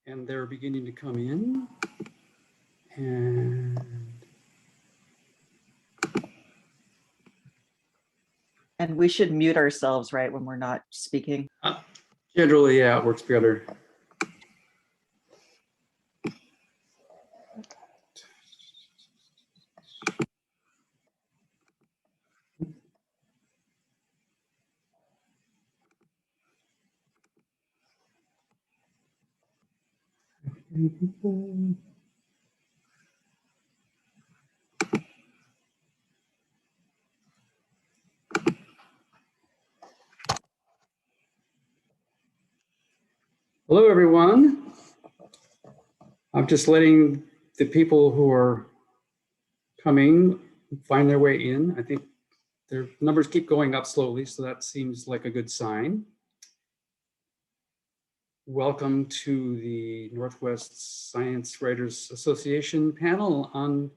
and they're beginning to come in. And we should mute ourselves, right, when we're not speaking? Generally, yeah, it works better. Hello, everyone. I'm just letting the people who are coming find their way in. I think their numbers keep going up slowly, so that seems like a good sign. Welcome to the Northwest Science Writers Association panel on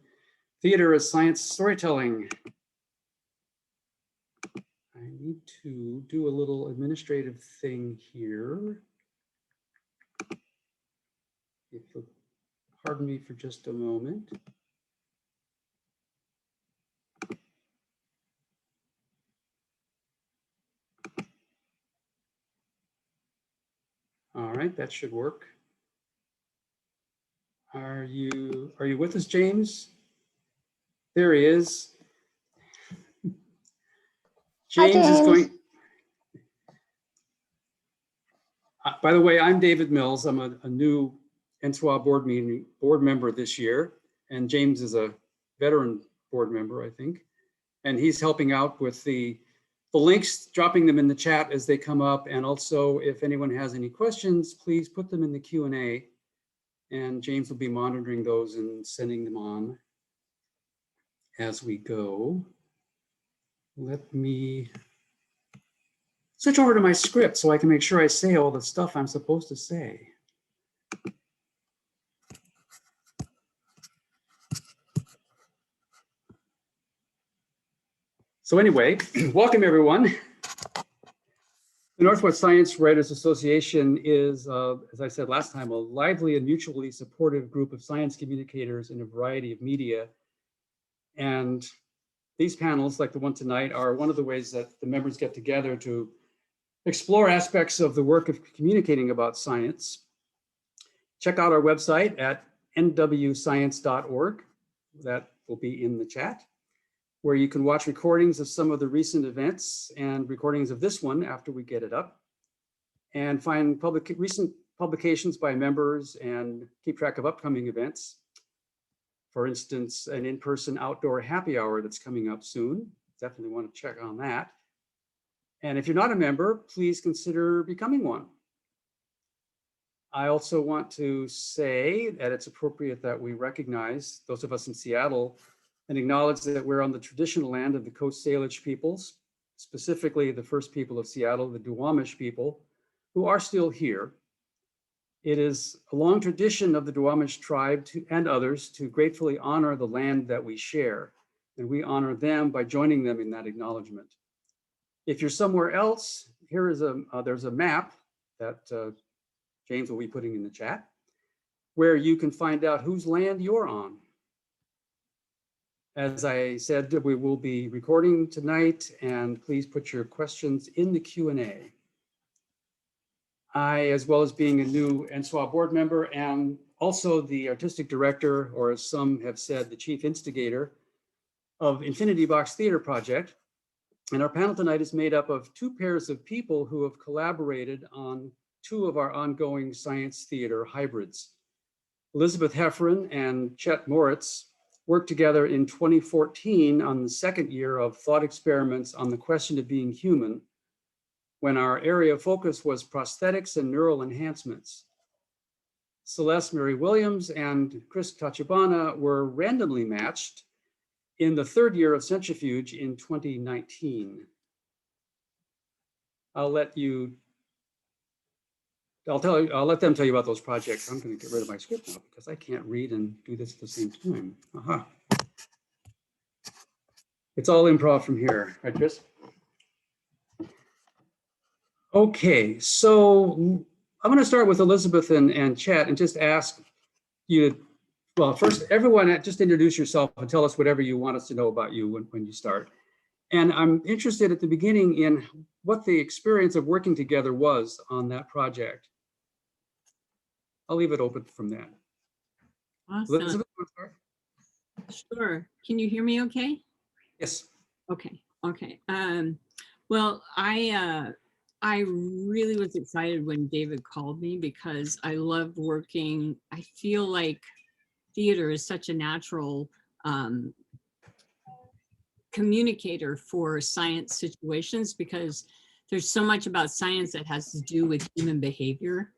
theater as science storytelling. I need to do a little administrative thing here. If you'll pardon me for just a moment. All right, that should work. Are you with us, James? There he is. James is going. By the way, I'm David Mills. I'm a new NSWA board member this year, and James is a veteran board member, I think, and he's helping out with the links, dropping them in the chat as they come up, and also if anyone has any questions, please put them in the Q&A, and James will be monitoring those and sending them on as we go. Let me switch over to my script so I can make sure I say all the stuff I'm supposed to say. So anyway, welcome everyone. The Northwest Science Writers Association is, as I said last time, a lively and mutually supportive group of science communicators in a variety of media. And these panels, like the one tonight, are one of the ways that the members get together to explore aspects of the work of communicating about science. Check out our website at nwscience.org. That will be in the chat, where you can watch recordings of some of the recent events and recordings of this one after we get it up, and find recent publications by members and keep track of upcoming events. For instance, an in-person outdoor happy hour that's coming up soon. Definitely want to check on that. And if you're not a member, please consider becoming one. I also want to say that it's appropriate that we recognize, those of us in Seattle, and acknowledge that we're on the traditional land of the Coast Salish peoples, specifically the first people of Seattle, the Duwamish people, who are still here. It is a long tradition of the Duwamish tribe and others to gratefully honor the land that we share, and we honor them by joining them in that acknowledgement. If you're somewhere else, there's a map that James will be putting in the chat, where you can find out whose land you're on. As I said, we will be recording tonight, and please put your questions in the Q&A. I, as well as being a new NSWA board member, am also the artistic director, or as some have said, the chief instigator of Infinity Box Theater Project. And our panel tonight is made up of two pairs of people who have collaborated on two of our ongoing science theater hybrids. Elizabeth Heffron and Chet Moritz worked together in 2014 on the second year of thought experiments on the question of being human, when our area of focus was prosthetics and neural enhancements. Celeste Mary Williams and Chris Tachibana were randomly matched in the third year of Centrifuge in 2019. I'll let them tell you about those projects. I'm going to get rid of my script now because I can't read and do this at the same time. Aha. It's all improv from here, right, Chris? Okay, so I'm going to start with Elizabeth and Chet and just ask you, well, first, everyone, just introduce yourself and tell us whatever you want us to know about you when you start. And I'm interested at the beginning in what the experience of working together was on that project. I'll leave it open from that. Awesome. Elizabeth, you want to start? Sure. Can you hear me okay? Yes. Okay. Okay. Well, I really was excited when David called me because I love working. I feel like theater is such a natural communicator for science situations because there's so much about science that has to do with human behavior,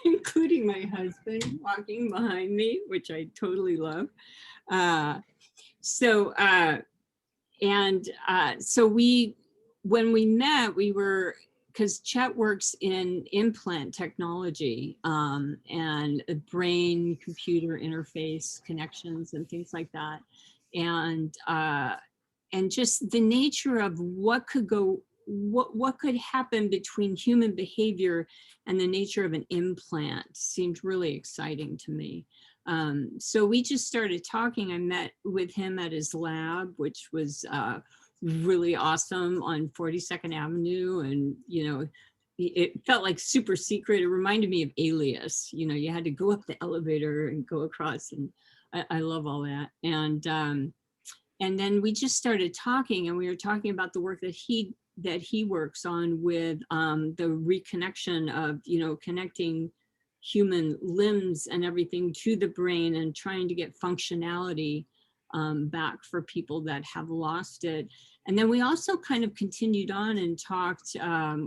including my husband walking behind me, which I totally love. So when we met, we were, because Chet works in implant technology and brain computer interface connections and things like that. And just the nature of what could go, what could happen between human behavior and the nature of an implant seemed really exciting to me. So we just started talking. I met with him at his lab, which was really awesome on 42nd Avenue. And, you know, it felt like super secret. It reminded me of Alias. You know, you had to go up the elevator and go across, and I love all that. And then we just started talking, and we were talking about the work that he works on with the reconnection of, you know, connecting human limbs and everything to the brain and trying to get functionality back for people that have lost it. And then we also kind of continued on and talked,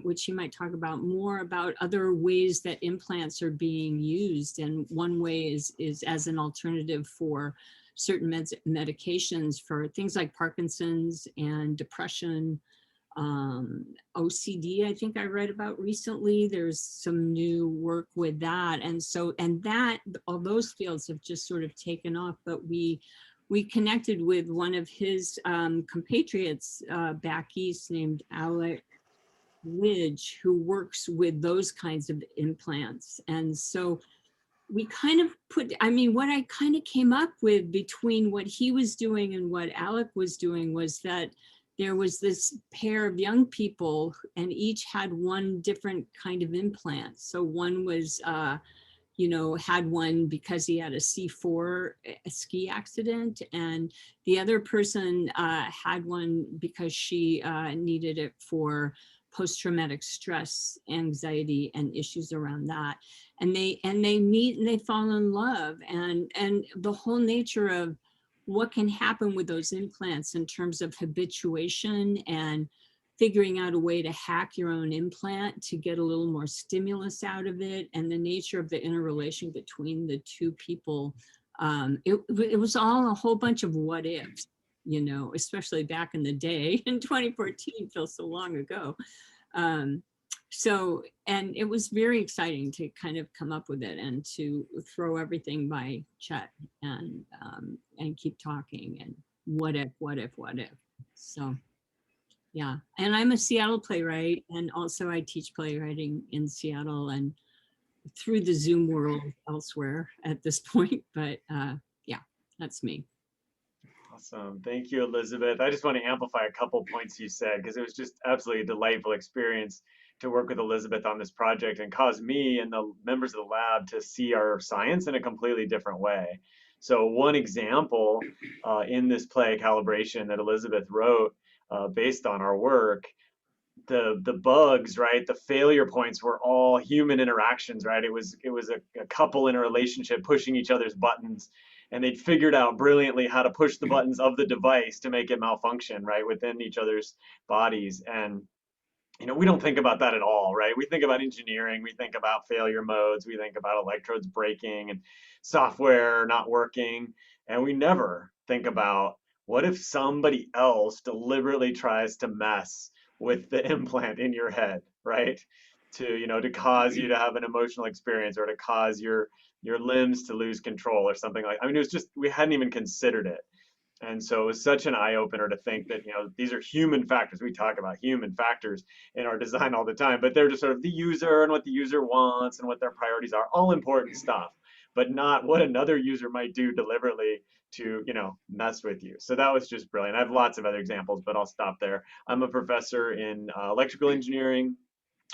which you might talk about more, about other ways that implants are being used. And one way is as an alternative for certain medications for things like Parkinson's and depression, OCD, I think I read about recently. There's some new work with that. And so, and that, all those fields have just sort of taken off, but we connected with one of his compatriots back east named Alec Lidge, who works with those kinds of implants. And so we kind of put, I mean, what I kind of came up with between what he was doing and what Alec was doing was that there was this pair of young people and each had one different kind of implant. So one was, you know, had one because he had a C4 ski accident, and the other person had one because she needed it for post-traumatic stress, anxiety, and issues around that. And they meet and they fall in love, and the whole nature of what can happen with those implants in terms of habituation and figuring out a way to hack your own implant to get a little more stimulus out of it, and the nature of the interrelation between the two people. It was all a whole bunch of what ifs, you know, especially back in the day in 2014, feels so long ago. So, and it was very exciting to kind of come up with it and to throw everything by Chet and keep talking and what if. So, yeah. And I'm a Seattle playwright, and also I teach playwriting in Seattle and through the Zoom world elsewhere at this point. But yeah, that's me. Awesome. Thank you, Elizabeth. I just want to amplify a couple points you said, because it was just absolutely a delightful experience to work with Elizabeth on this project and caused me and the members of the lab to see our science in a completely different way. So one example in this play, Calibration, that Elizabeth wrote based on our work, the bugs, right? The failure points were all human interactions, right? It was a couple in a relationship pushing each other's buttons, and they'd figured out brilliantly how to push the buttons of the device to make it malfunction, right, within each other's bodies. And you know, we don't think about that at all, right? We think about engineering, we think about failure modes, we think about electrodes breaking and software not working, and we never think about what if somebody else deliberately tries to mess with the implant in your head, right? To, you know, to cause you to have an emotional experience or to cause your limbs to lose control or something like, I mean, it was just, we hadn't even considered it. And so it was such an eye opener to think that, you know, these are human factors. We talk about human factors in our design all the time, but they're just sort of the user and what the user wants and what their priorities are, all important stuff, but not what another user might do deliberately to, you know, mess with you. So that was just brilliant. I have lots of other examples, but I'll stop there. I'm a professor in electrical engineering,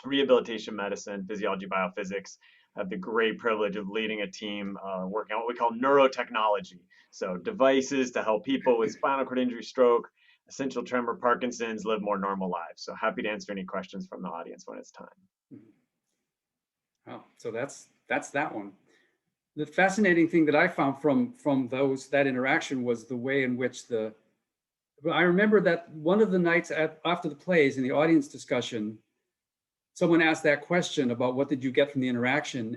rehabilitation medicine, physiology, biophysics. I have the great privilege of leading a team working on what we call neurotechnology. So devices to help people with spinal cord injury, stroke, essential tremor, Parkinson's live more normal lives. So happy to answer any questions from the audience when it's time. Wow, so that's that one. The fascinating thing that I found from that interaction was the way in which I remember that one of the nights after the plays in the audience discussion, someone asked that question about what did you get from the interaction,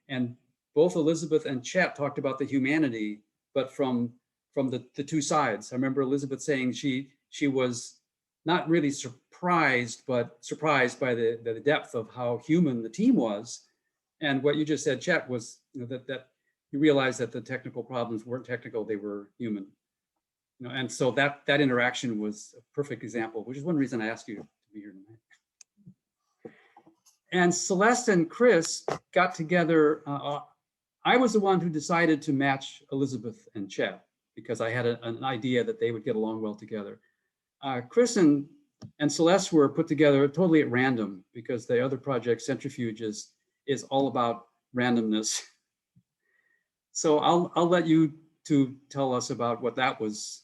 and both Elizabeth and Chet talked about the humanity, but from the two sides. I remember Elizabeth saying she was not really surprised, but surprised by the depth of how human the team was. And what you just said, Chet, was, you know, that you realized that the technical problems weren't technical, they were human. You know, and so that interaction was a perfect example, which is one reason I asked you to be here tonight. And Celeste and Chris got together. I was the one who decided to match Elizabeth and Chet because I had an idea that they would get along well together. Chris and Celeste were put together totally at random because the other project, Centrifuge, is all about randomness. So I'll let you two tell us about what that was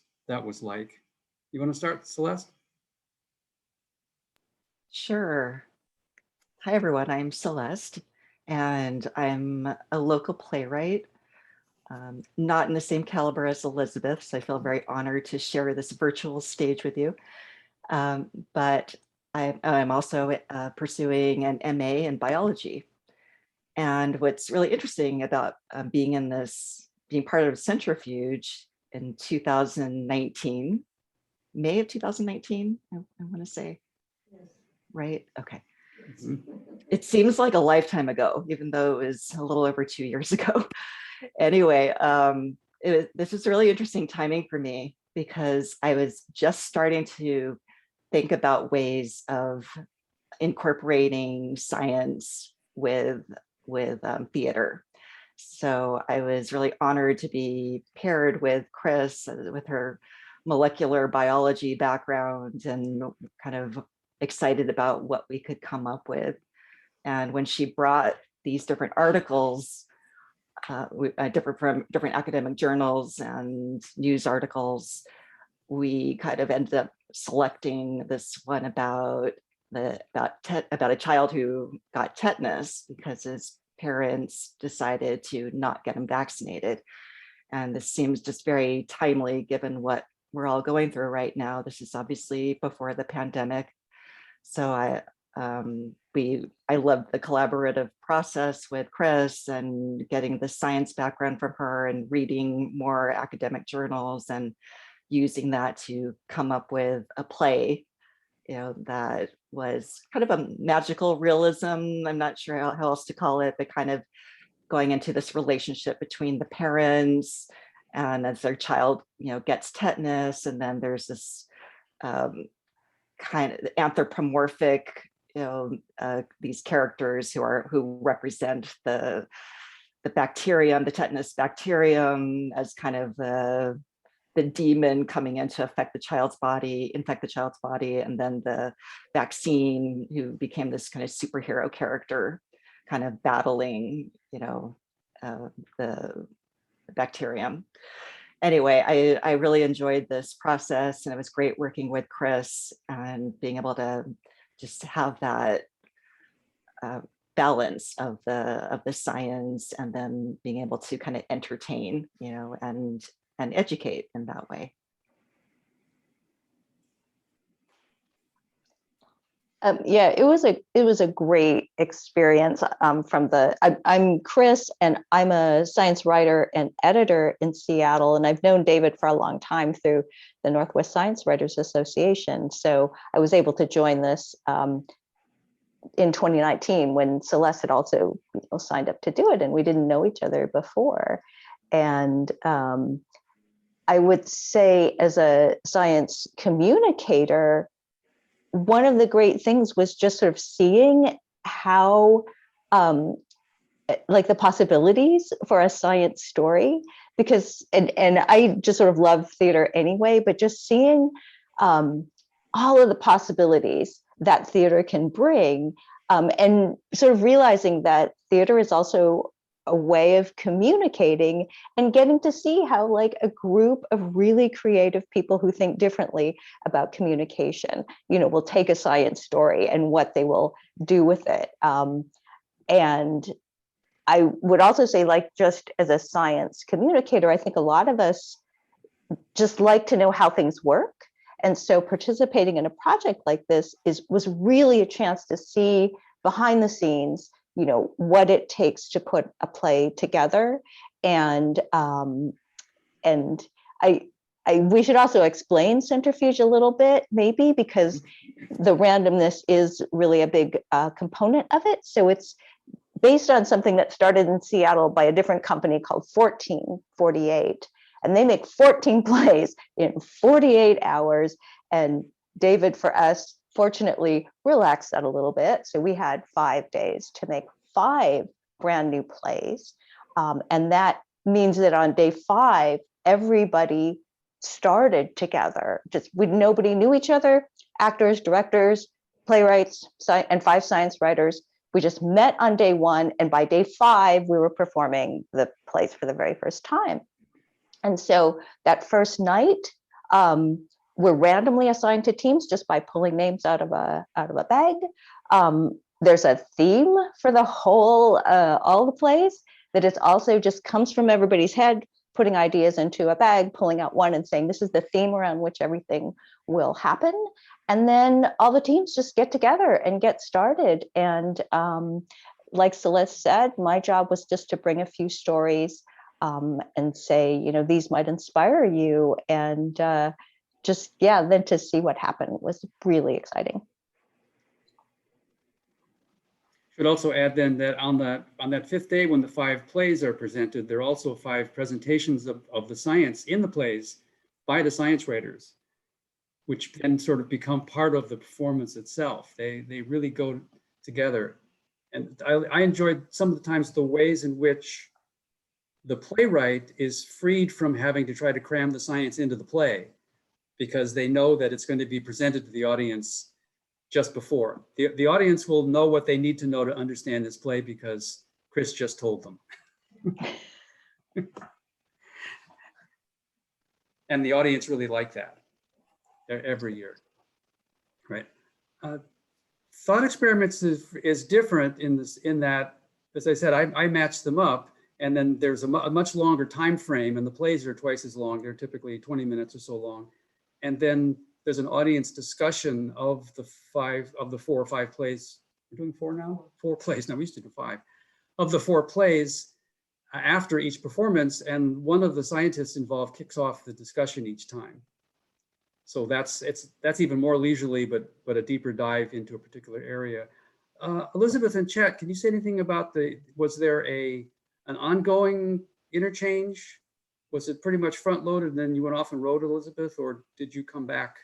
like. You want to start, Celeste? Sure. Hi, everyone. I'm Celeste, and I'm a local playwright, not in the same caliber as Elizabeth, so I feel very honored to share this virtual stage with you. But I'm also pursuing an MA in biology. And what's really interesting about being part of Centrifuge in 2019, May of 2019, I want to say, yes. Right? Okay. It seems like a lifetime ago, even though it was a little over 2 years ago. Anyway, this is really interesting timing for me because I was just starting to think about ways of incorporating science with theater. So I was really honored to be paired with Chris with her molecular biology background and kind of excited about what we could come up with. And when she brought these different articles, from different academic journals and news articles, we kind of ended up selecting this one about a child who got tetanus because his parents decided to not get him vaccinated. And this seems just very timely given what we're all going through right now. This is obviously before the pandemic. So I love the collaborative process with Chris and getting the science background from her and reading more academic journals and using that to come up with a play, you know, that was kind of a magical realism. I'm not sure how else to call it, but kind of going into this relationship between the parents and as their child, you know, gets tetanus, and then there's this kind of anthropomorphic, you know, these characters who represent the bacterium, the tetanus bacterium, as kind of the demon coming in to infect the child's body, and then the vaccine, who became this kind of superhero character, kind of battling, you know, the bacterium. Anyway, I really enjoyed this process, and it was great working with Chris and being able to just have that balance of the science, and then being able to kind of entertain, you know, and educate in that way. Yeah, it was a great experience. I'm Chris, and I'm a science writer and editor in Seattle, and I've known David for a long time through the Northwest Science Writers Association. So I was able to join this in 2019 when Celeste had also, you know, signed up to do it, and we didn't know each other before. And I would say as a science communicator, one of the great things was just sort of seeing how like the possibilities for a science story, because and I just sort of love theater anyway, but just seeing all of the possibilities that theater can bring, and sort of realizing that theater is also a way of communicating and getting to see how like a group of really creative people who think differently about communication, will take a science story and what they will do with it. And I would also say, like, just as a science communicator, I think a lot of us just like to know how things work. And so participating in a project like this was really a chance to see behind the scenes, what it takes to put a play together. And we should also explain centrifuge a little bit, maybe, because the randomness is really a big component of it. So it's based on something that started in Seattle by a different company called 1448. And they make 14 plays in 48 hours. And David, for us, fortunately, relaxed that a little bit. So we had 5 days to make 5 brand new plays. And that means that on day 5, everybody started together. Nobody knew each other, actors, directors, playwrights, and 5 science writers. We just met on day 1, and by day 5, we were performing the plays for the very first time. And so that first night, we're randomly assigned to teams just by pulling names out of a bag. There's a theme for the whole, all the plays, that it also just comes from everybody's head, putting ideas into a bag, pulling out one and saying, this is the theme around which everything will happen. And then all the teams just get together and get started. And like Celeste said, my job was just to bring a few stories and say, these might inspire you. And then to see what happened was really exciting. Should also add then that on that 5th day, when the 5 plays are presented, there are also 5 presentations of the science in the plays by the science writers, which then sort of become part of the performance itself. They really go together. And I enjoyed some of the times the ways in which the playwright is freed from having to try to cram the science into the play, because they know that it's going to be presented to the audience just before. The audience will know what they need to know to understand this play because Chris just told them. And the audience really like that every year, right? Thought experiments is different in that, as I said, I match them up, and then there's a much longer time frame, and the plays are twice as long. They're typically 20 minutes or so long. And then there's an audience discussion of the 4 or 5 plays. We're doing 4 now? 4 plays. No, we used to do 5. Of the 4 plays after each performance, and one of the scientists involved kicks off the discussion each time. So that's even more leisurely, but a deeper dive into a particular area. Elizabeth and Chet, can you say anything about was there an ongoing interchange? Was it pretty much front loaded and then you went off and wrote, Elizabeth, or did you come back?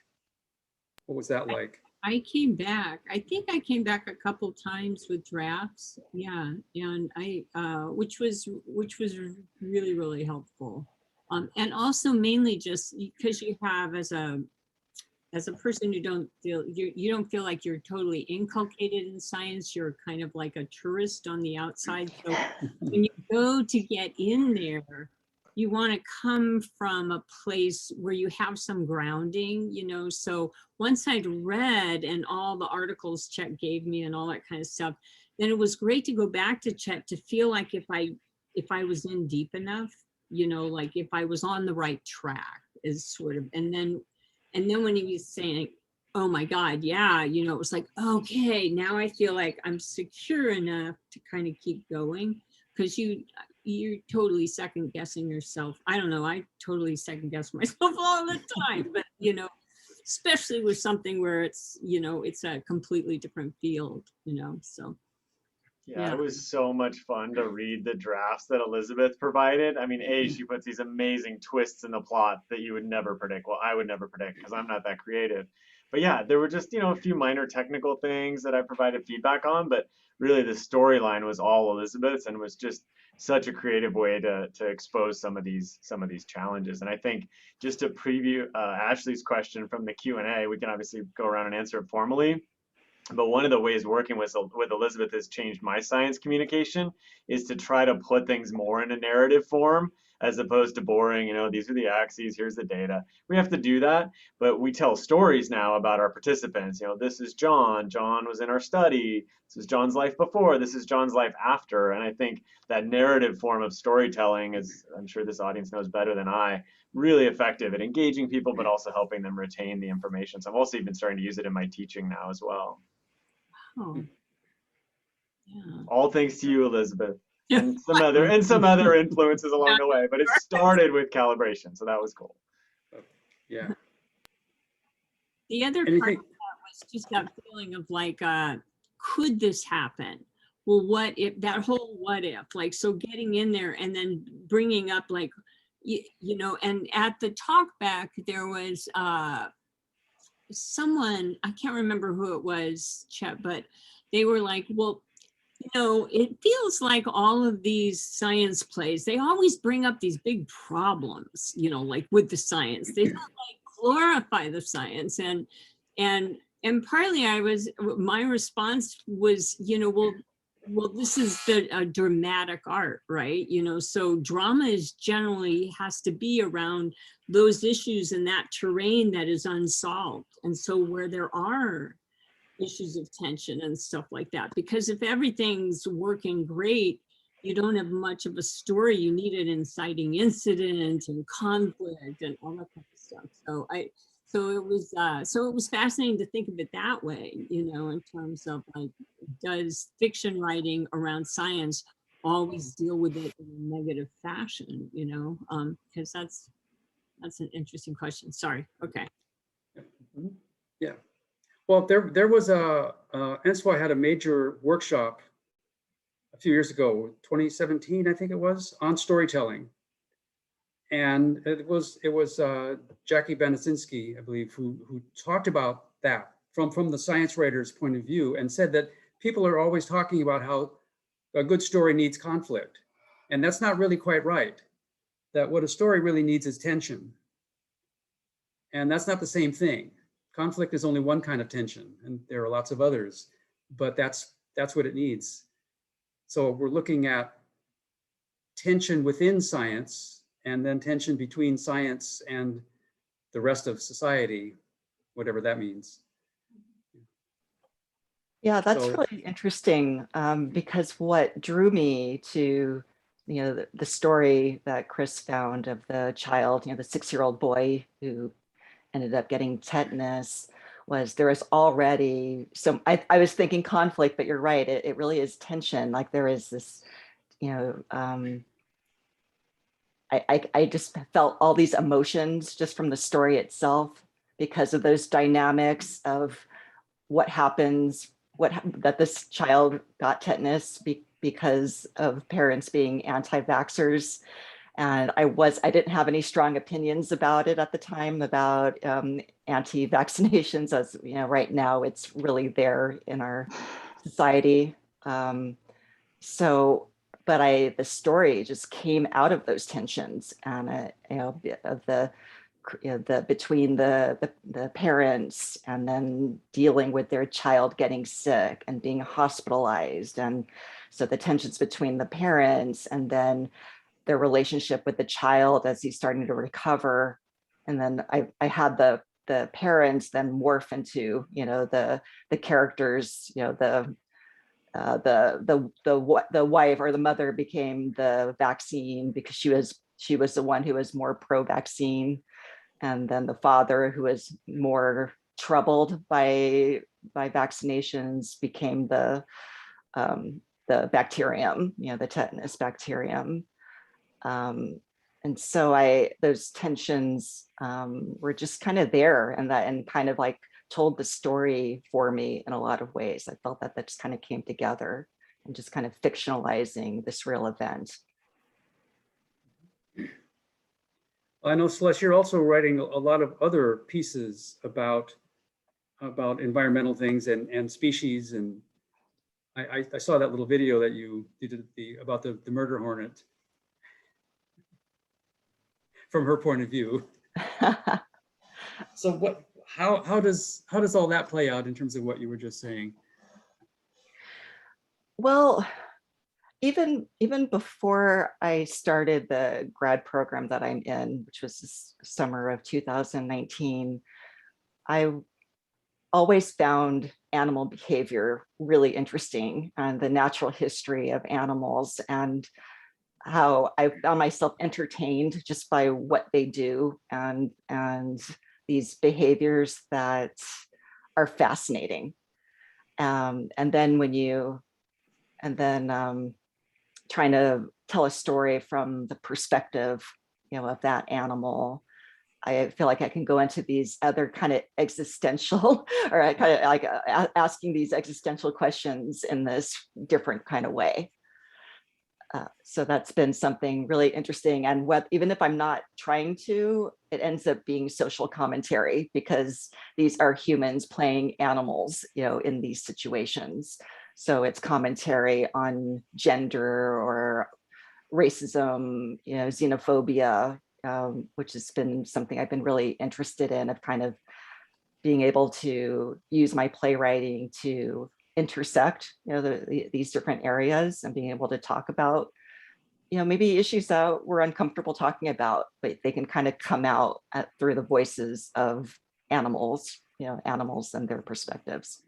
What was that like? I came back. I think I came back a couple times with drafts. Yeah, and which was really, really helpful. And also mainly just because you have as a person who you don't feel like you're totally inculcated in science. You're kind of like a tourist on the outside. So when you go to get in there, you want to come from a place where you have some grounding, So once I'd read and all the articles Chet gave me and all that kind of stuff, then it was great to go back to Chet to feel like if I was in deep enough, like if I was on the right track is sort of, and then when he was saying, oh my God, yeah, it was like, okay, now I feel like I'm secure enough to kind of keep going, because you're totally second guessing yourself. I don't know, I totally second guess myself all the time, but especially with something where it's, it's a completely different field, so. Yeah, it was so much fun to read the drafts that Elizabeth provided. I mean, she puts these amazing twists in the plot that you would never predict. Well, I would never predict because I'm not that creative. But yeah, there were just, a few minor technical things that I provided feedback on, but really the storyline was all Elizabeth's and was just such a creative way to expose some of these challenges. And I think just to preview Ashley's question from the Q&A, we can obviously go around and answer it formally. But one of the ways working with Elizabeth has changed my science communication is to try to put things more in a narrative form as opposed to boring, these are the axes, here's the data. We have to do that, but we tell stories now about our participants. This is John. John was in our study. This is John's life before. This is John's life after. And I think that narrative form of storytelling is, I'm sure this audience knows better than I, really effective at engaging people, but also helping them retain the information. So I'm also even starting to use it in my teaching now as well. Oh, yeah. All thanks to you, Elizabeth, and some other influences along the way. But it started with calibration, so that was cool. Yeah. The other part of that was just that feeling of like, could this happen? Well, what if, that whole what if, like, so getting in there and then bringing up like, and at the talk back, there was someone, I can't remember who it was, Chet, but they were like, well, it feels like all of these science plays, they always bring up these big problems, like with the science. They don't like glorify the science. And partly my response was, well, this is a dramatic art, right? So drama is generally has to be around those issues and that terrain that is unsolved. And so where there are issues of tension and stuff like that, because if everything's working great, you don't have much of a story. You need an inciting incident and conflict and all that kind of stuff. So it was fascinating to think of it that way, in terms of like, does fiction writing around science always deal with it in a negative fashion, because that's an interesting question. Sorry. Okay. Yeah. Well, there was NSWA had a major workshop a few years ago, 2017, I think it was, on storytelling. And it was Jackie Banasinski, I believe, who talked about that from the science writer's point of view, and said that people are always talking about how a good story needs conflict. And that's not really quite right. That what a story really needs is tension. And that's not the same thing. Conflict is only one kind of tension, and there are lots of others, but that's what it needs. So we're looking at tension within science, and then tension between science and the rest of society, whatever that means. Yeah, that's really interesting, because what drew me to, the story that Chris found of the child, the 6-year-old boy who ended up getting tetanus, was there was already some, I was thinking conflict, but you're right, it really is tension. Like there is this, I just felt all these emotions just from the story itself because of those dynamics of what happens, that this child got tetanus because of parents being anti-vaxxers. And I didn't have any strong opinions about it at the time, about anti-vaccinations, as right now it's really there in our society. But the story just came out of those tensions, and between the parents, and then dealing with their child getting sick and being hospitalized, and so the tensions between the parents, and then their relationship with the child as he's starting to recover. And then I had the parents then morph into, the characters, the wife or the mother became the vaccine because she was the one who was more pro-vaccine. And then the father, who was more troubled by vaccinations, became the bacterium, the tetanus bacterium. And so those tensions were just kind of there, and kind of like told the story for me in a lot of ways. I felt that just kind of came together and just kind of fictionalizing this real event. I know, Celeste, you're also writing a lot of other pieces about environmental things and species. And I saw that little video that you did about the murder hornet from her point of view. So how does all that play out in terms of what you were just saying? Well, even before I started the grad program that I'm in, which was this summer of 2019, I always found animal behavior really interesting, and the natural history of animals, and how I found myself entertained just by what they do, and these behaviors that are fascinating. And then trying to tell a story from the perspective, of that animal, I feel like I can go into these other kind of existential, or I kind of like asking these existential questions in this different kind of way. So that's been something really interesting. And even if I'm not trying to, it ends up being social commentary, because these are humans playing animals, in these situations. So it's commentary on gender or racism, xenophobia, which has been something I've been really interested in, of kind of being able to use my playwriting to intersect, these different areas, and being able to talk about, maybe issues that we're uncomfortable talking about, but they can kind of come out through the voices of animals, animals and their perspectives.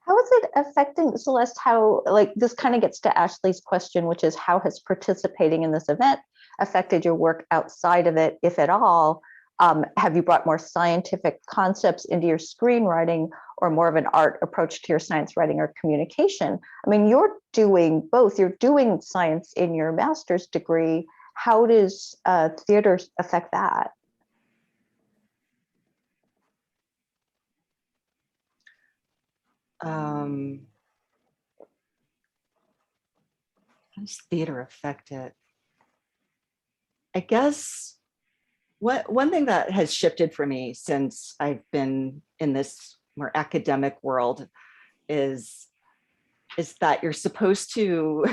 How is it affecting, Celeste, how, like, this kind of gets to Ashley's question, which is how has participating in this event affected your work outside of it, if at all? Have you brought more scientific concepts into your screenwriting, or more of an art approach to your science writing or communication? I mean, you're doing both. You're doing science in your master's degree. How does theater affect that? How does theater affect it? I guess one thing that has shifted for me since I've been in this more academic world is that you're supposed to,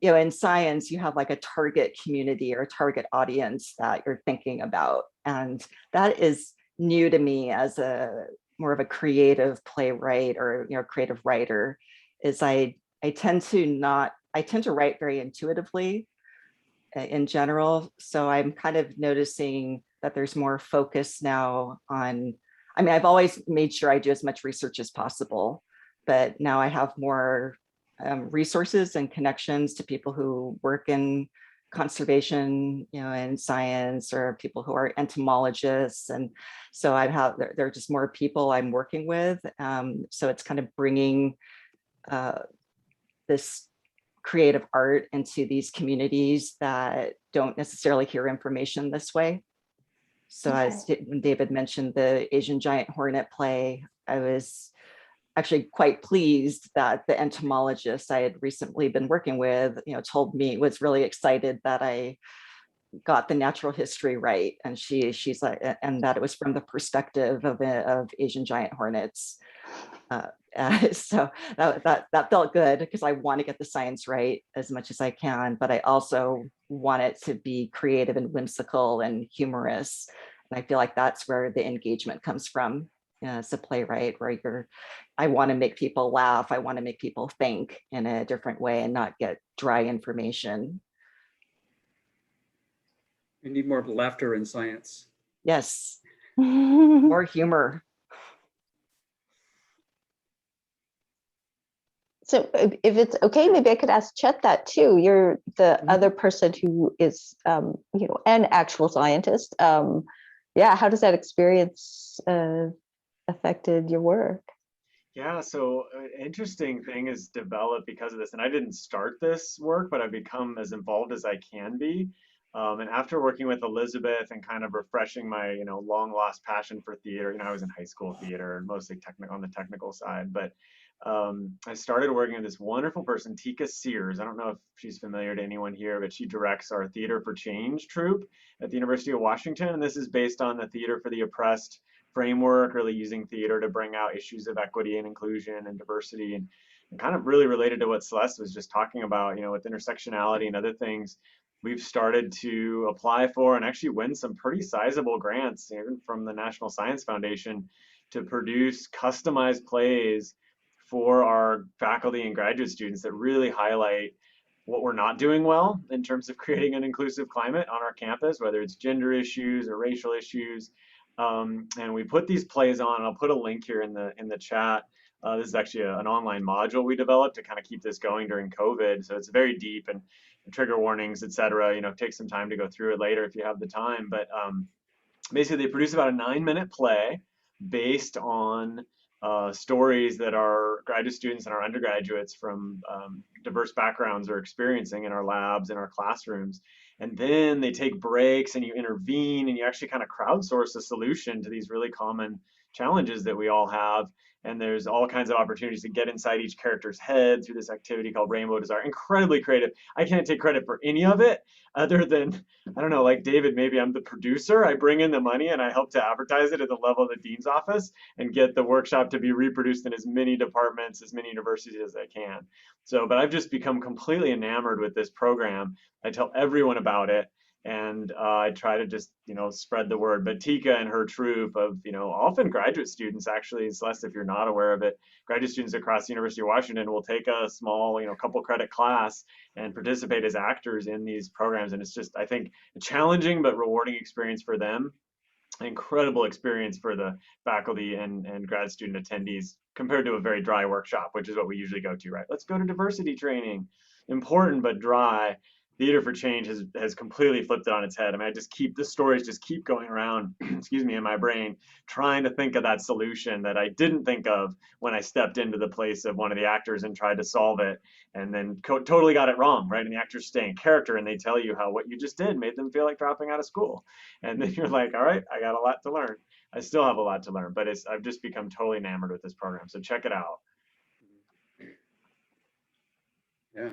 in science, you have like a target community or a target audience that you're thinking about. And that is new to me as a more of a creative playwright, or, creative writer, is I tend to write very intuitively in general. So I'm kind of noticing that there's more focus now on, I've always made sure I do as much research as possible, but now I have more resources and connections to people who work in conservation, in science, or people who are entomologists. And so there are just more people I'm working with. So it's kind of bringing this creative art into these communities that don't necessarily hear information this way. So as when David mentioned the Asian giant hornet play, I was actually quite pleased that the entomologist I had recently been working with, was really excited that I got the natural history right. And she's like, and that it was from the perspective of Asian giant hornets. So that felt good, because I want to get the science right as much as I can, but I also want it to be creative and whimsical and humorous. And I feel like that's where the engagement comes from as a playwright, where I want to make people laugh. I want to make people think in a different way and not get dry information. We need more laughter in science. Yes, more humor. So if it's okay, maybe I could ask Chet that too. You're the other person who is, an actual scientist. Yeah, how does that experience affected your work? Yeah, so an interesting thing is developed because of this, and I didn't start this work, but I've become as involved as I can be. And after working with Elizabeth and kind of refreshing my, long lost passion for theater, I was in high school theater, mostly technical on the technical side, but I started working with this wonderful person, Tika Sears. I don't know if she's familiar to anyone here, but she directs our Theater for Change troupe at the University of Washington. And this is based on the Theater for the Oppressed framework, really using theater to bring out issues of equity and inclusion and diversity, and kind of really related to what Celeste was just talking about, with intersectionality and other things. We've started to apply for and actually win some pretty sizable grants, even from the National Science Foundation, to produce customized plays for our faculty and graduate students that really highlight what we're not doing well in terms of creating an inclusive climate on our campus, whether it's gender issues or racial issues. And we put these plays on, and I'll put a link here in the chat. This is actually an online module we developed to kind of keep this going during COVID. So it's very deep, and trigger warnings, et cetera. Take some time to go through it later if you have the time. But basically, they produce about a 9-minute play based on stories that our graduate students and our undergraduates from diverse backgrounds are experiencing in our labs, in our classrooms. And then they take breaks and you intervene and you actually kind of crowdsource a solution to these really common challenges that we all have. And there's all kinds of opportunities to get inside each character's head through this activity called Rainbow Desire. Incredibly creative. I can't take credit for any of it other than, I don't know, like David, maybe I'm the producer. I bring in the money and I help to advertise it at the level of the dean's office and get the workshop to be reproduced in as many departments, as many universities as I can. So, but I've just become completely enamored with this program. I tell everyone about it. And I try to just, spread the word. But Tika and her troupe of, often graduate students, actually, Celeste, if you're not aware of it, graduate students across the University of Washington will take a small, couple credit class and participate as actors in these programs. And it's just, I think, a challenging but rewarding experience for them. An incredible experience for the faculty and grad student attendees compared to a very dry workshop, which is what we usually go to, right? Let's go to diversity training. Important but dry. Theater for Change has completely flipped it on its head. I mean, the stories just keep going around, excuse me, in my brain, trying to think of that solution that I didn't think of when I stepped into the place of one of the actors and tried to solve it, and then totally got it wrong, right? And the actors stay in character and they tell you how what you just did made them feel like dropping out of school. And then you're like, all right, I got a lot to learn. I still have a lot to learn, but I've just become totally enamored with this program. So check it out. Yeah.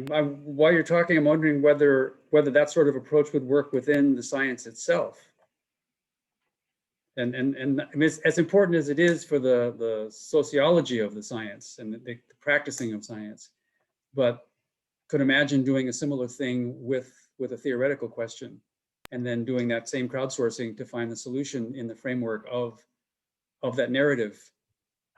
While you're talking, I'm wondering whether that sort of approach would work within the science itself. And I mean, it's as important as it is for the sociology of the science and the practicing of science, but could imagine doing a similar thing with a theoretical question, and then doing that same crowdsourcing to find the solution in the framework of that narrative.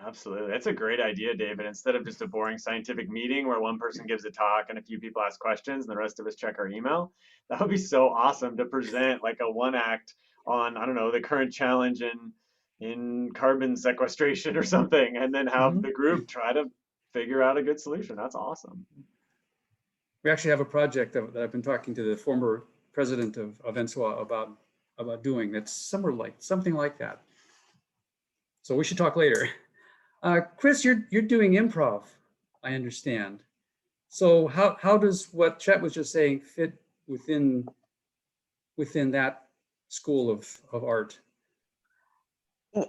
Absolutely. That's a great idea, David. Instead of just a boring scientific meeting where one person gives a talk and a few people ask questions and the rest of us check our email, that would be so awesome to present like a one act on, I don't know, the current challenge in carbon sequestration or something, and then have the group try to figure out a good solution. That's awesome. We actually have a project that I've been talking to the former president of NSWA about doing. That's something like that. So we should talk later. Chris, you're doing improv, I understand. So how does what Chet was just saying fit within that school of art?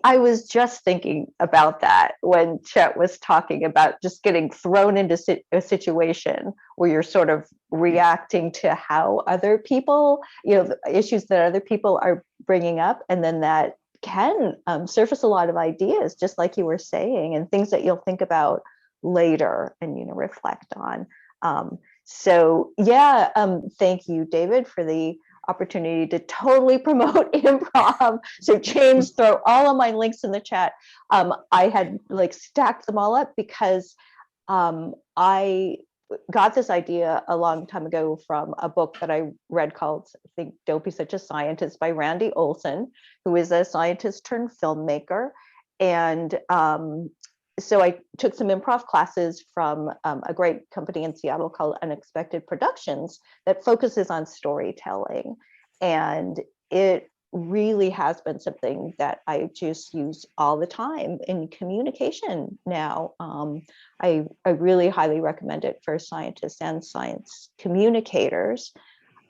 I was just thinking about that when Chet was talking about just getting thrown into a situation where you're sort of reacting to how other people, the issues that other people are bringing up, and then that can surface a lot of ideas, just like you were saying, and things that you'll think about later and reflect on. Thank you, David, for the opportunity to totally promote improv. So James, throw all of my links in the chat. I had stacked them all up because I got this idea a long time ago from a book that I read called, I think, Don't Be Such a Scientist by Randy Olson, who is a scientist turned filmmaker. And so I took some improv classes from a great company in Seattle called Unexpected Productions that focuses on storytelling. And it really has been something that I just use all the time in communication now. I really highly recommend it for scientists and science communicators.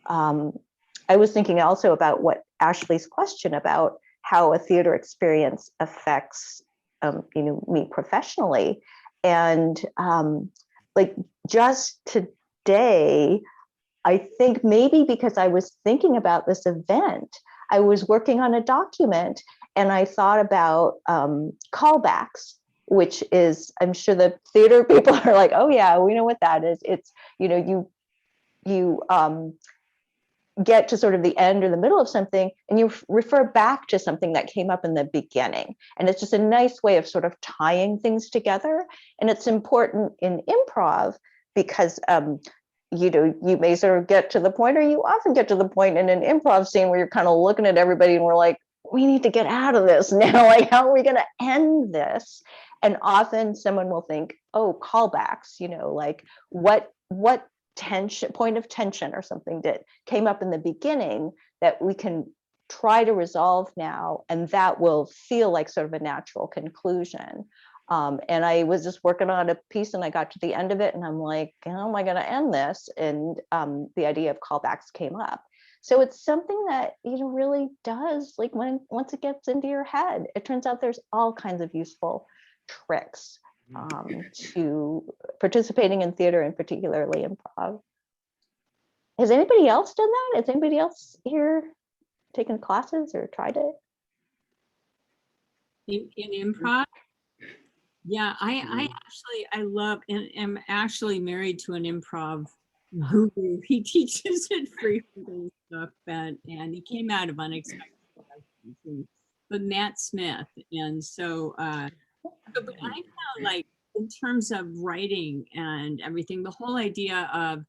I was thinking also about what Ashley's question about how a theater experience affects me professionally. And like just today, I think maybe because I was thinking about this event, I was working on a document and I thought about callbacks, which is, I'm sure the theater people are like, oh yeah, we know what that is. It's, you get to sort of the end or the middle of something and you refer back to something that came up in the beginning. And it's just a nice way of sort of tying things together. And it's important in improv because you may sort of get to the point, or you often get to the point in an improv scene where you're kind of looking at everybody and we're like, we need to get out of this now. Like, how are we going to end this? And often someone will think, oh, callbacks, like what point of tension or something that came up in the beginning that we can try to resolve now, and that will feel like sort of a natural conclusion. And I was just working on a piece and I got to the end of it and I'm like, how am I going to end this? And the idea of callbacks came up. So it's something that really does, like, once it gets into your head, it turns out there's all kinds of useful tricks to participating in theater, and particularly improv. Has anybody else done that? Has anybody else here taken classes or tried it? In improv? Yeah, I love, and am actually married to an improv guru. He teaches it free and stuff, and he came out of unexpected places, but Matt Smith. And so, but I found, like, in terms of writing and everything, the whole idea of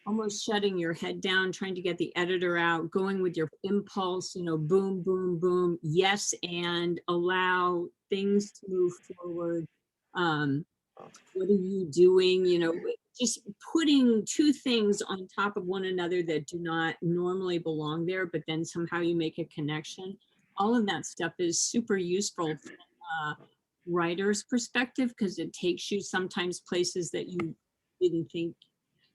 almost shutting your head down, trying to get the editor out, going with your impulse, boom, boom, boom, yes, and allow things to move forward. What are you doing? Just putting two things on top of one another that do not normally belong there, but then somehow you make a connection. All of that stuff is super useful from a writer's perspective, because it takes you sometimes places that you didn't think.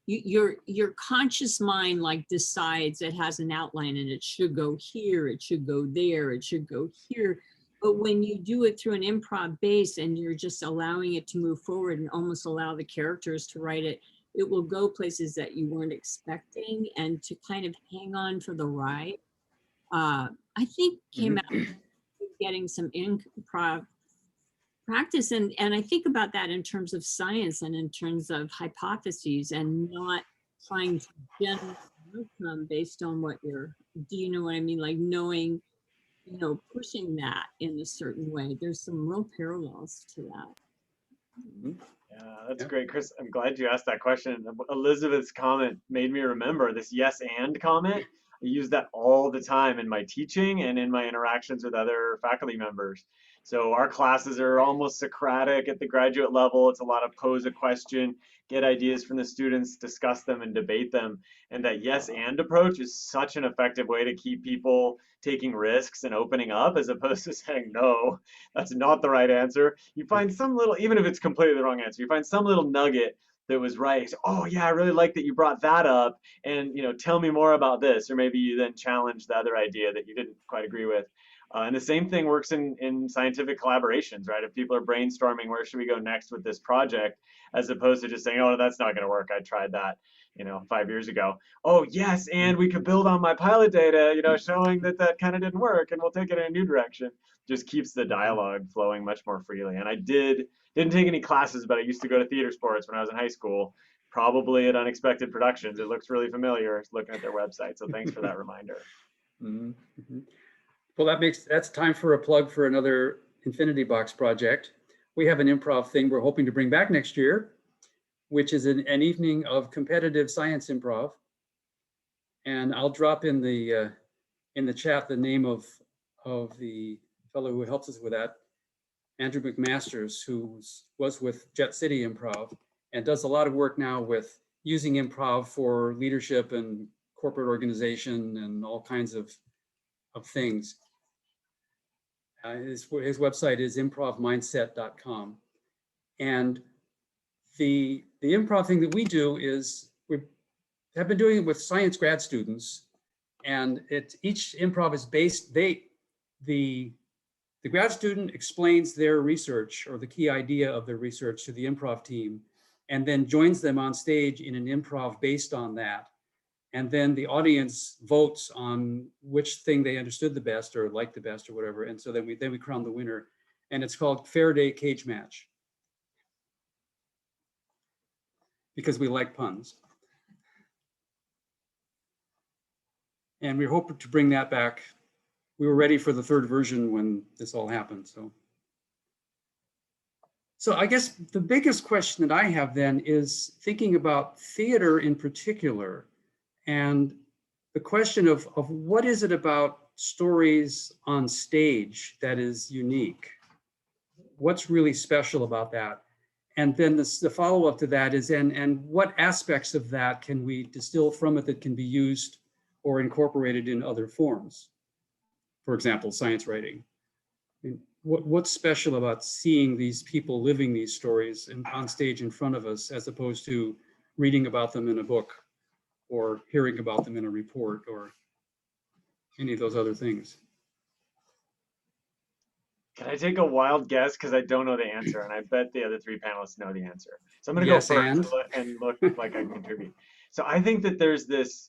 Your conscious mind, like, decides it has an outline and it should go here, it should go there, it should go here. But when you do it through an improv base and you're just allowing it to move forward and almost allow the characters to write it, it will go places that you weren't expecting, and to kind of hang on for the ride. I think came out of getting some improv practice. And I think about that in terms of science and in terms of hypotheses, and not trying to generate an outcome based on what do you know what I mean? Like, knowing, pushing that in a certain way. There's some real parallels to that. Yeah, that's great, Chris. I'm glad you asked that question. Elizabeth's comment made me remember this yes and comment. I use that all the time in my teaching and in my interactions with other faculty members. So our classes are almost Socratic at the graduate level. It's a lot of pose a question, get ideas from the students, discuss them and debate them. And that yes and approach is such an effective way to keep people taking risks and opening up, as opposed to saying, no, that's not the right answer. You find some little, even if it's completely the wrong answer, you find some little nugget that was right. Oh yeah, I really like that you brought that up, and tell me more about this. Or maybe you then challenge the other idea that you didn't quite agree with. And the same thing works in scientific collaborations, right? If people are brainstorming, where should we go next with this project, as opposed to just saying, oh, that's not going to work, I tried that 5 years ago. Oh yes, and we could build on my pilot data, showing that kind of didn't work, and we'll take it in a new direction. Just keeps the dialogue flowing much more freely. And I didn't take any classes, but I used to go to theater sports when I was in high school, probably at Unexpected Productions. It looks really familiar looking at their website. So thanks for that reminder. Well, that's time for a plug for another Infinity Box project. We have an improv thing we're hoping to bring back next year, which is an evening of competitive science improv. And I'll drop in the chat the name of the fellow who helps us with that, Andrew McMasters, who was with Jet City Improv and does a lot of work now with using improv for leadership and corporate organization and all kinds of things. His website is improvmindset.com. And the improv thing that we do is we have been doing it with science grad students, and each improv is based, the The grad student explains their research or the key idea of their research to the improv team, and then joins them on stage in an improv based on that. And then the audience votes on which thing they understood the best or liked the best or whatever. And so then we crown the winner. And it's called Faraday Cage Match, because we like puns. And we hope to bring that back. We were ready for the third version when this all happened. So I guess the biggest question that I have then is thinking about theater in particular, and the question of what is it about stories on stage that is unique? What's really special about that? And then the follow-up to that is, and what aspects of that can we distill from it that can be used or incorporated in other forms? For example, science writing. I mean, what's special about seeing these people living these stories on stage in front of us, as opposed to reading about them in a book or hearing about them in a report or any of those other things? Can I take a wild guess? Because I don't know the answer, and I bet the other three panelists know the answer. So I'm going to Yes, go first and and look like I can contribute. So I think that there's this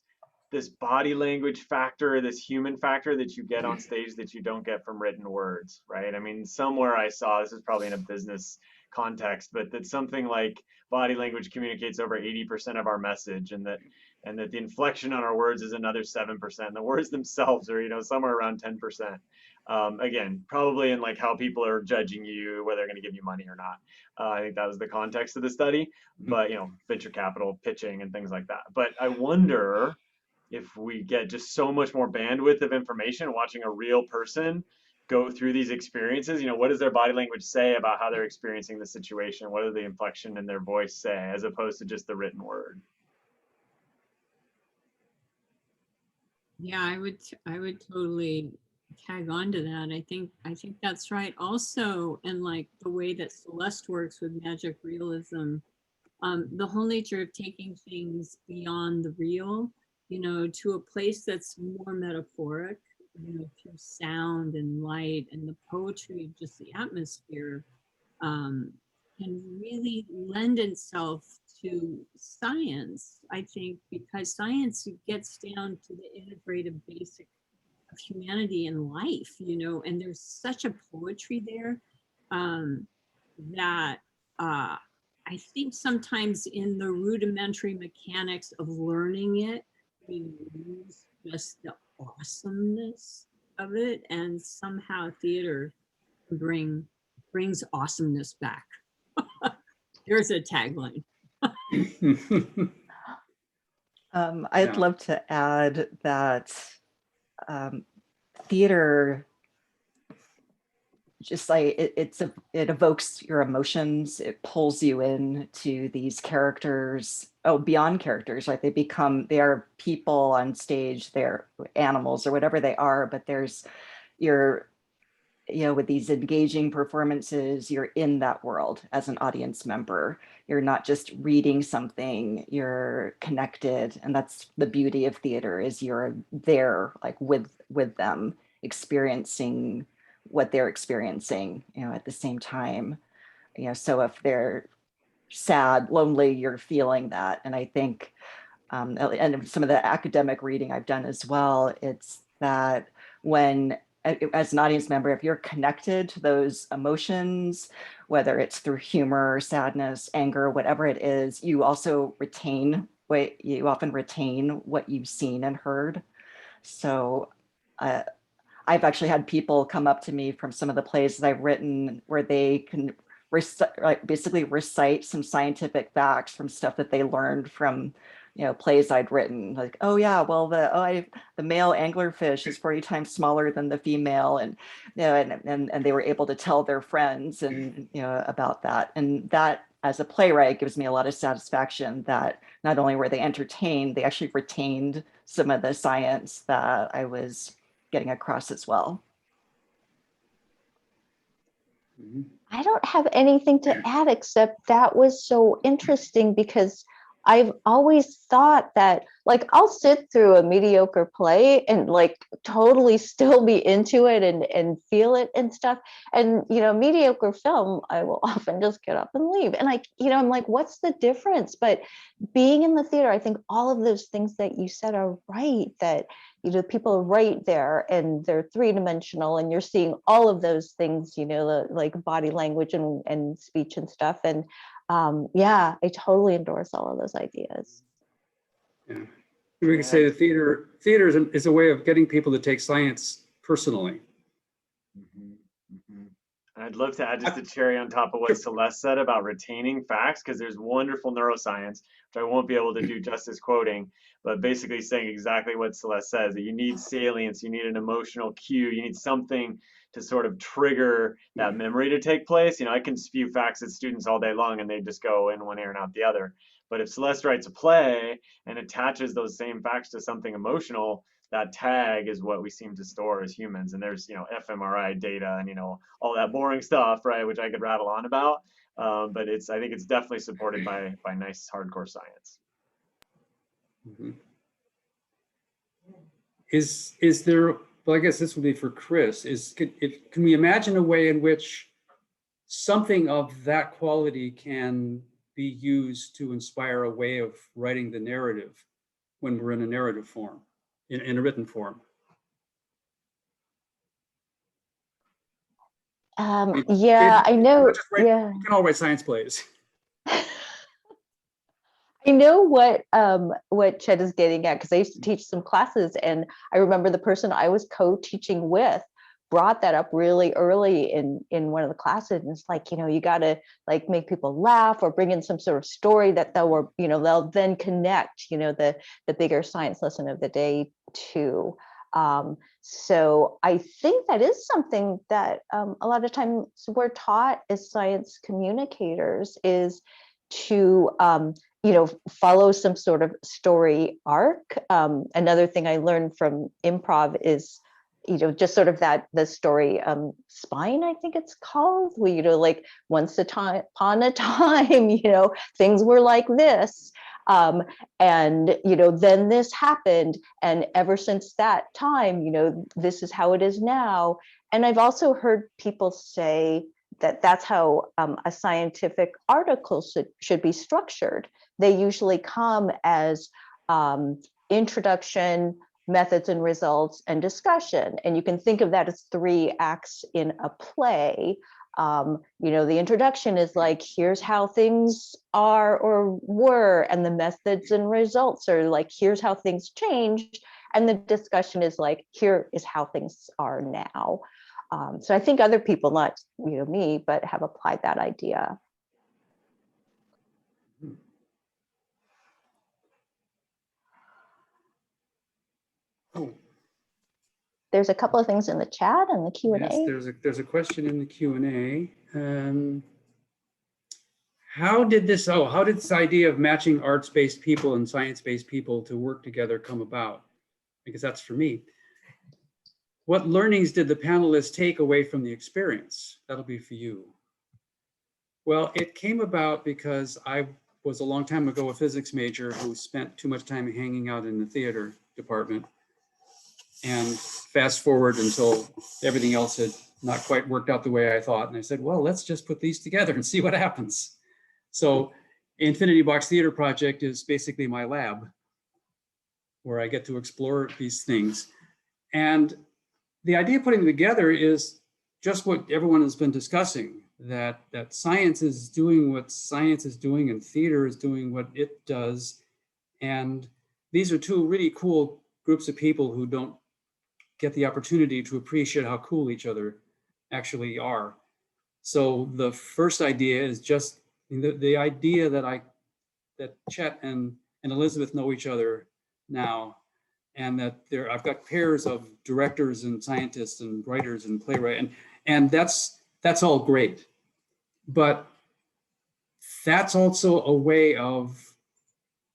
body language factor, this human factor that you get on stage that you don't get from written words, right? I mean, somewhere I saw, this is probably in a business context, but that something like body language communicates over 80% of our message, and that the inflection on our words is another 7%. The words themselves are, somewhere around 10%. Again, probably in like how people are judging you, whether they're going to give you money or not. I think that was the context of the study, but venture capital pitching and things like that. But I wonder if we get just so much more bandwidth of information watching a real person go through these experiences, what does their body language say about how they're experiencing the situation? What does the inflection in their voice say, as opposed to just the written word? Yeah, I would totally tag on to that. I think that's right. Also, and like the way that Celeste works with magic realism, the whole nature of taking things beyond the real, to a place that's more metaphoric, through sound and light and the poetry of just the atmosphere, can really lend itself to science, I think, because science gets down to the integrative basic of humanity and life, and there's such a poetry there, that I think sometimes in the rudimentary mechanics of learning it, we lose just the awesomeness of it, and somehow theater brings awesomeness back. Here's a tagline. I'd love to add that theater, just like it evokes your emotions. It pulls you into these characters. Oh, beyond characters, right? They are people on stage. They're animals or whatever they are. But with these engaging performances, you're in that world as an audience member. You're not just reading something, you're connected. And that's the beauty of theater, is you're there like with them, experiencing what they're experiencing, at the same time. So if they're sad, lonely, you're feeling that. And I think, and some of the academic reading I've done as well, it's that when, as an audience member, if you're connected to those emotions, whether it's through humor, sadness, anger, whatever it is, you also often retain what you've seen and heard. So I've actually had people come up to me from some of the plays that I've written where they can basically recite some scientific facts from stuff that they learned from plays I'd written, like, oh yeah, well the male anglerfish is 40 times smaller than the female, and and they were able to tell their friends and about that. And that, as a playwright, gives me a lot of satisfaction that not only were they entertained, they actually retained some of the science that I was getting across as well. I don't have anything to add, except that was so interesting, because I've always thought that like I'll sit through a mediocre play and like totally still be into it and feel it and stuff. And, you know, mediocre film, I will often just get up and leave. And like, you know, I'm like, what's the difference? But being in the theater, I think all of those things that you said are right, that, you know, people are right there and they're three-dimensional and you're seeing all of those things, you know, like body language and speech and stuff. And yeah, I totally endorse all of those ideas. Yeah. We can say the theater is a way of getting people to take science personally. Mhm, mhm. And I'd love to add just a cherry on top of what Celeste said about retaining facts, because there's wonderful neuroscience, which I won't be able to do justice quoting, but basically saying exactly what Celeste says, that you need salience, you need an emotional cue, you need something to sort of trigger that memory to take place. You know, I can spew facts at students all day long and they just go in one ear and out the other. But if Celeste writes a play and attaches those same facts to something emotional, that tag is what we seem to store as humans. And there's, you know, fMRI data and, you know, all that boring stuff, right, which I could rattle on about. But I think it's definitely supported by nice hardcore science. Mhm. Is there, well, I guess this would be for Chris, can we imagine a way in which something of that quality can be used to inspire a way of writing the narrative when we're in a narrative form, in a written form? Yeah, I know. Yeah. We can all write science plays. I know what Chet is getting at, because I used to teach some classes and I remember the person I was co-teaching with brought that up really early in one of the classes. And it's like, you know, you got to like make people laugh or bring in some sort of story that they'll then connect, you know, the bigger science lesson of the day to. So I think that is something that a lot of times we're taught as science communicators, is to you know, follow some sort of story arc. Another thing I learned from improv is, you know, just sort of the story spine, I think it's called, where, you know, like once upon a time, you know, things were like this. And, you know, then this happened. And ever since that time, you know, this is how it is now. And I've also heard people say that that's how a scientific article should be structured. They usually come as introduction, methods and results, and discussion. And you can think of that as 3 acts in a play. You know, the introduction is like, here's how things are or were, and the methods and results are like, here's how things changed. And the discussion is like, here is how things are now. So I think other people, not, you know, me, but have applied that idea. Oh, There's a couple of things in the chat and the Q&A. yes, there's a question in the Q&A. How did this idea of matching arts-based people and science-based people to work together come about? Because that's for me. What learnings did the panelists take away from the experience? That'll be for you. Well, it came about because I was a long time ago a physics major who spent too much time hanging out in the theater department. And fast forward until everything else had not quite worked out the way I thought. And I said, well, let's just put these together and see what happens. So Infinity Box Theater Project is basically my lab where I get to explore these things. And the idea of putting them together is just what everyone has been discussing, that science is doing what science is doing and theater is doing what it does. And these are 2 really cool groups of people who don't get the opportunity to appreciate how cool each other actually are. So the first idea is just the idea that Chet and Elizabeth know each other now, and that I've got pairs of directors and scientists and writers and playwrights, and that's all great. But that's also a way of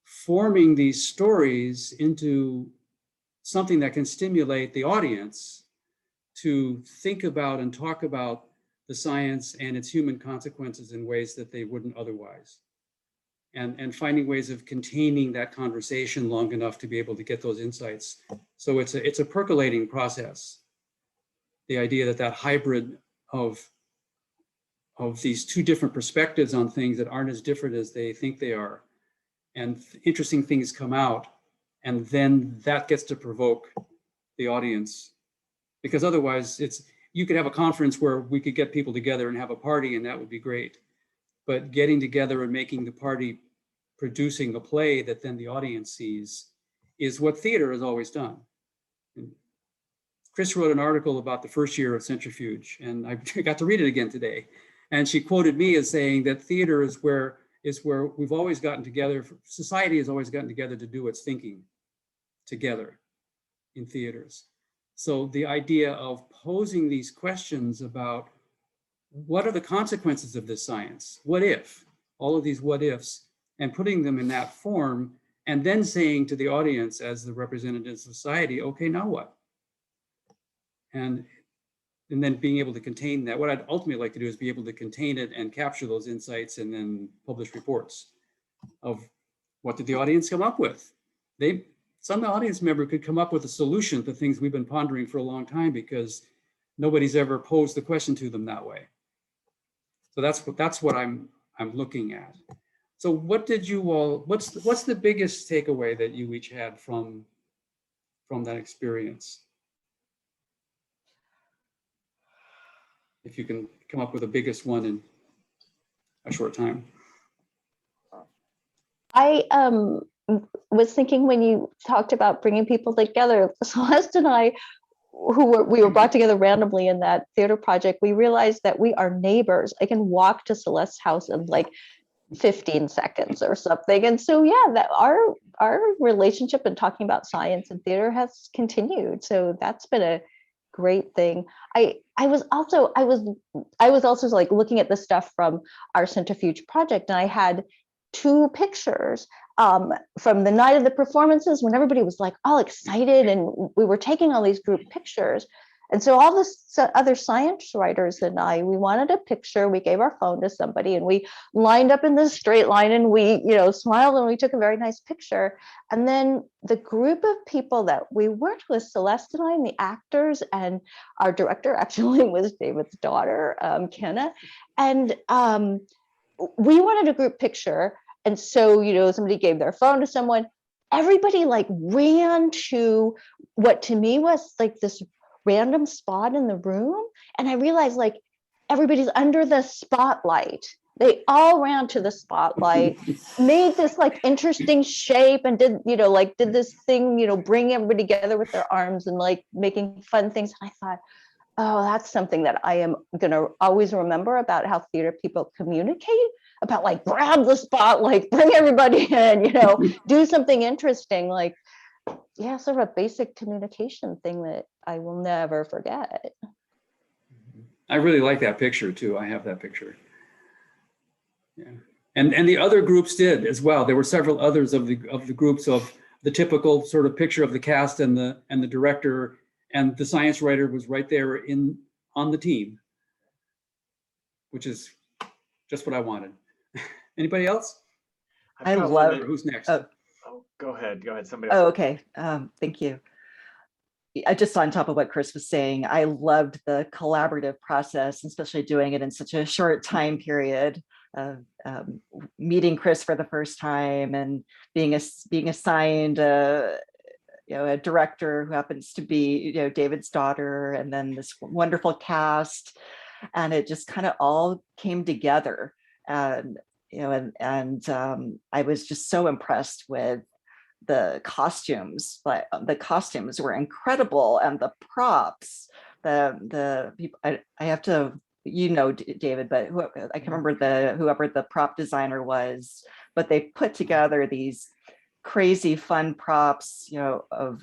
forming these stories into something that can stimulate the audience to think about and talk about the science and its human consequences in ways that they wouldn't otherwise. and finding ways of containing that conversation long enough to be able to get those insights. So it's a percolating process. The idea that hybrid of these two different perspectives on things that aren't as different as they think they are, and interesting things come out, and then that gets to provoke the audience. Because otherwise you could have a conference where we could get people together and have a party, and that would be great. But getting together and making the party producing a play that then the audience sees is what theater has always done. And Chris wrote an article about the first year of Centrifuge, and I got to read it again today. And she quoted me as saying that theater is where we've always gotten together, society has always gotten together to do its thinking together in theaters. So the idea of posing these questions about what are the consequences of this science? What if? All of these what ifs, and putting them in that form, and then saying to the audience as the representative of society, okay, now what? And then being able to contain that. What I'd ultimately like to do is be able to contain it and capture those insights and then publish reports of what did the audience come up with. Some audience member could come up with a solution to things we've been pondering for a long time because nobody's ever posed the question to them that way. So that's what I'm looking at. So what did you all, what's the biggest takeaway that you each had from that experience? If you can come up with the biggest one in a short time. I was thinking when you talked about bringing people together, Celeste and I, we were brought together randomly in that theater project, we realized that we are neighbors. I can walk to Celeste's house in like 15 seconds or something. And so, yeah, that our relationship and talking about science and theater has continued. So that's been a great thing. I was also like looking at the stuff from our Centrifuge project, and I had 2 pictures from the night of the performances when everybody was like all excited and we were taking all these group pictures. And so all the other science writers and we wanted a picture. We gave our phone to somebody and we lined up in this straight line and we, smiled and we took a very nice picture. And then the group of people that we worked with, Celeste and I, and the actors, and our director actually was David's daughter, Kenna. And we wanted a group picture. And so, somebody gave their phone to someone. Everybody like ran to what to me was like this random spot in the room. And I realized like everybody's under the spotlight. They all ran to the spotlight, made this like interesting shape and did this thing, bring everybody together with their arms and like making fun things. And I thought, oh, that's something that I am going to always remember about how theater people communicate, about like grab the spotlight, bring everybody in, do something interesting, like, yeah, sort of a basic communication thing that I will never forget. I really like that picture too. I have that picture. Yeah, and the other groups did as well. There were several others of the groups of the typical sort of picture of the cast and the director, and the science writer was right there on the team, which is just what I wanted. Anybody else? I love. Who's next? Go ahead. Somebody Oh, else. okay. Thank you. I just on top of what Chris was saying, I loved the collaborative process, especially doing it in such a short time period. Meeting Chris for the first time and being assigned a director who happens to be David's daughter, and then this wonderful cast, and it just kind of all came together. And I was just so impressed with the costumes, but the costumes were incredible, and the props, the people. I have to, David, but I can't remember whoever the prop designer was, but they put together these crazy fun props, of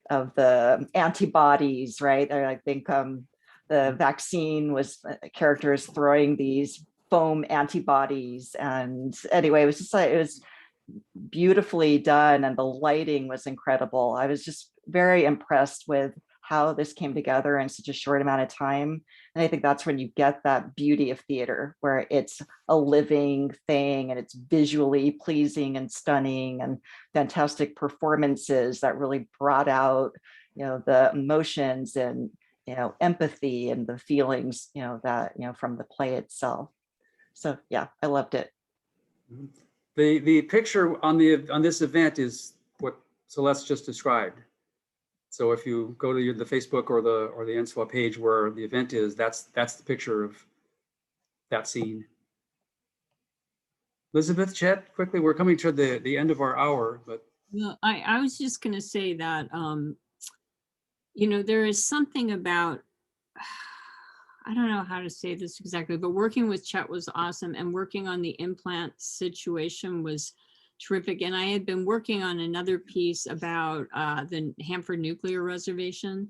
the antibodies, right? I think the vaccine was characters throwing these foam antibodies, and anyway, it was just like, it was beautifully done, and the lighting was incredible. I was just very impressed with how this came together in such a short amount of time. And I think that's when you get that beauty of theater, where it's a living thing and it's visually pleasing and stunning and fantastic performances that really brought out, the emotions and, empathy and the feelings, that, from the play itself. So yeah, I loved it. The picture on this event is what Celeste just described. So if you go to the Facebook or the NSWA page where the event is, that's the picture of that scene. Elizabeth, Chet, quickly, we're coming to the end of our hour, but. Well, I was just going to say that, there is something about, I don't know how to say this exactly, but working with Chet was awesome, and working on the implant situation was terrific. And I had been working on another piece about the Hanford Nuclear Reservation.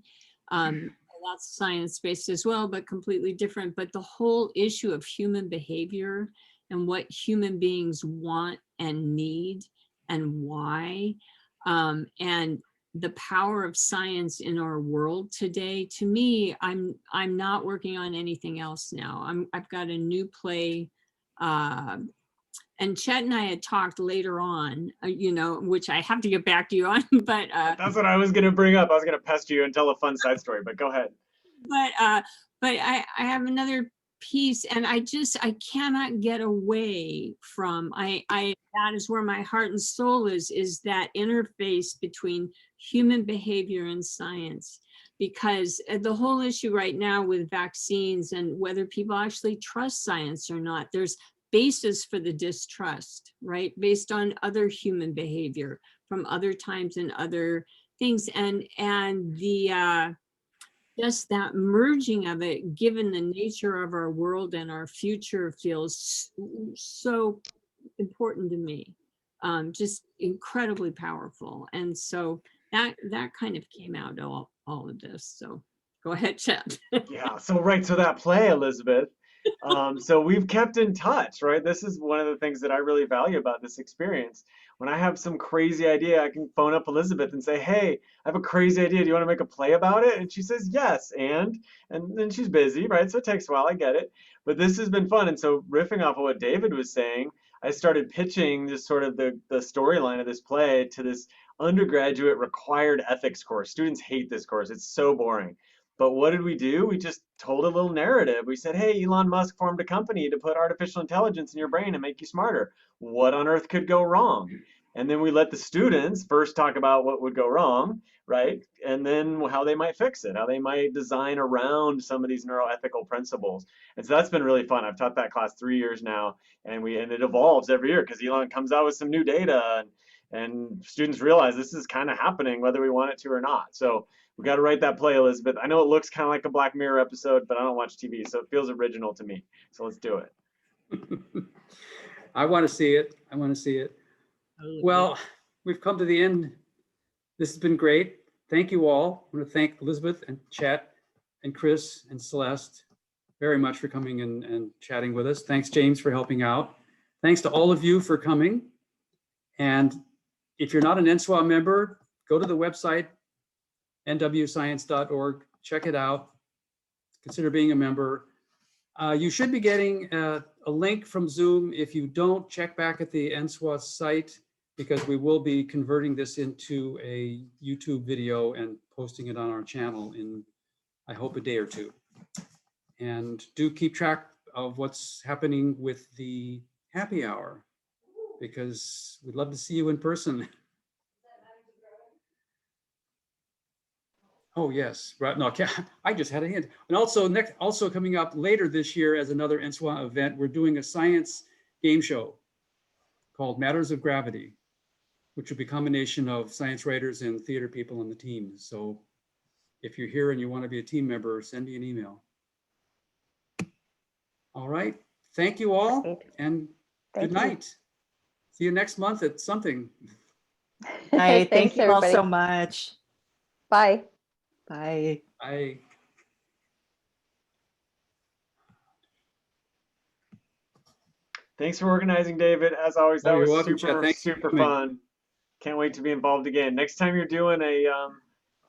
That's science-based as well, but completely different. But the whole issue of human behavior and what human beings want and need and why, and the power of science in our world today. To me, I'm not working on anything else now. I've got a new play, and Chet and I had talked later on, which I have to get back to you on, but that's what I was going to bring up. I was going to pester you and tell a fun side story, but go ahead. But I have another piece, and I cannot get away from, that is where my heart and soul is that interface between human behavior and science. Because the whole issue right now with vaccines and whether people actually trust science or not, there's basis for the distrust, right? Based on other human behavior from other times and other things. And the just that merging of it, given the nature of our world and our future, feels so important to me. Just incredibly powerful. And so that kind of came out of all of this. So go ahead, Chet. Yeah, so that play, Elizabeth, so we've kept in touch, right? This is one of the things that I really value about this experience. When I have some crazy idea, I can phone up Elizabeth and say, hey, I have a crazy idea. Do you want to make a play about it? And she says, yes. And then she's busy, right? So it takes a while, I get it. But this has been fun. And so riffing off of what David was saying, I started pitching just sort of the storyline of this play to this undergraduate required ethics course. Students hate this course. It's so boring. But what did we do? We just told a little narrative. We said, hey, Elon Musk formed a company to put artificial intelligence in your brain and make you smarter. What on earth could go wrong? And then we let the students first talk about what would go wrong, right? And then how they might fix it, how they might design around some of these neuroethical principles. And so that's been really fun. I've taught that class 3 years now, and it evolves every year because Elon comes out with some new data, and students realize this is kind of happening whether we want it to or not. So we got to write that play, Elizabeth. I know it looks kind of like a Black Mirror episode, but I don't watch TV, so it feels original to me. So let's do it. I want to see it. I want to see it. Well, we've come to the end. This has been great. Thank you all. I want to thank Elizabeth and Chet and Chris and Celeste very much for coming and chatting with us. Thanks, James, for helping out. Thanks to all of you for coming. And if you're not an NSWA member, go to the website, nwscience.org, check it out, consider being a member. You should be getting a link from Zoom. If you don't, check back at the NSWA site, because we will be converting this into a YouTube video and posting it on our channel in, I hope, a day or two. And do keep track of what's happening with the happy hour, because we'd love to see you in person. Oh yes, right. No, I just had a hint. And also coming up later this year as another NSWA event, we're doing a science game show called Matters of Gravity, which will be a combination of science writers and theater people on the team. So if you're here and you want to be a team member, send me an email. All right. Thank you all, and good night. See you next month at something. Hi, thank Thanks, you all everybody. so much. Bye. Bye. Bye. Thanks for organizing, David. As always, that Oh, you're was welcome, Chet. super, Thanks for super coming. fun. Can't wait to be involved again. Next time you're doing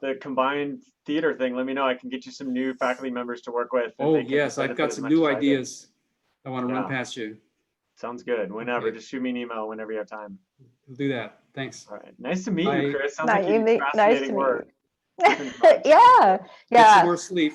the combined theater thing, let me know. I can get you some new faculty members to work with. and Oh, they can yes, I've benefit got as some much new as I did. ideas I want to run Yeah. past you. Sounds good. Whenever, Okay. just shoot me an email whenever you have time. We'll do that. Thanks. All right. Nice to meet Bye. you, Chris. Sounds Nice like you do to meet fascinating you. work. Keep in touch. Yeah, Get some yeah. more sleep.